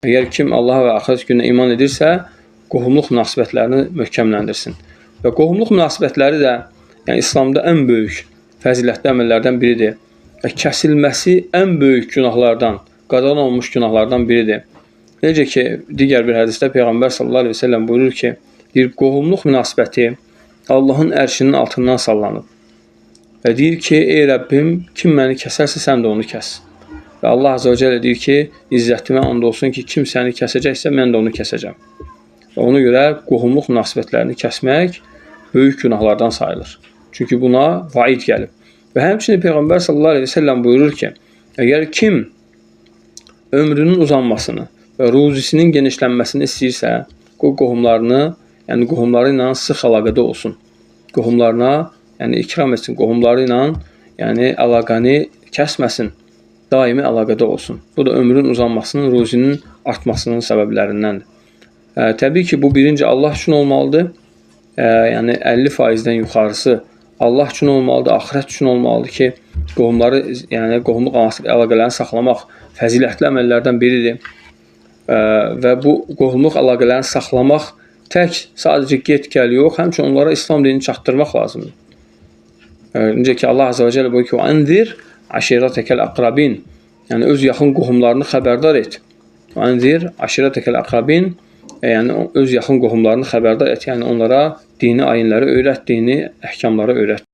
Əgər kim Allah və axirət gününə iman edirsə, qohumluq münasibətlərini möhkəmləndirsin. Və qohumluq münasibətləri də İslamda ən böyük fəzilətli əməllərdən biridir. Və kəsilməsi ən böyük günahlardan, qadağan olmuş günahlardan biridir. Necə ki, digər bir hədisdə Peyğəmbər sallallahu əleyhi və səlləm buyurur ki, qohumluq münasibəti Allahın ərşinin altından sallanıb. Və deyir ki, ey Rəbbim, kim məni kəsərsə, sən də onu kəs. Və Allah Azə və Cəllə deyir ki, izzətimə and olsun ki, kim səni kəsəcəksə, mən də onu kəsəcəm. Və ona görə qohumluq münasibətlərini kəsmək böyük günahlardan sayılır. Çünki buna vaid gəlib. Və həmçinin Peyğəmbər sallallahu əleyhi və səlləm buyurur ki, əgər kim ömrünün uzanmasını və ruzisinin genişlənməsini istəyirsə, qohumlarını, qohumları ilə sıx əlaqədə olsun. Qohumlarına, ikram etsin, qohumları ilə, əlaqəni kəsməsin, daimi əlaqədə olsun. Bu da ömrün uzanmasının, ruzinin artmasının səbəblərindəndir. Təbii ki, bu birinci Allah üçün olmalıdır. 50%-dən yuxarısı Allah üçün olmalıdır, axirət üçün olmalıdır ki, qohumları, qohumluq əlaqələrini saxlamaq fəzilətli əməllərdən biridir. Və bu qohumluq əlaqələrini saxlamaq tək sadəcə get-gəl yox, həmçinin onlara İslam dinini çatdırmaq lazımdır. Necə ki, Allah Azə və Cəllə buyurur ki, "Ənzir aşiratəkəl əqrabin", öz yaxın qohumlarını xəbərdar et. "Ənzir aşiratəkəl əqrabin", öz yaxın qohumlarını xəbərdar et, onlara dini ayinləri öyrət, dini əhkamları öyrət.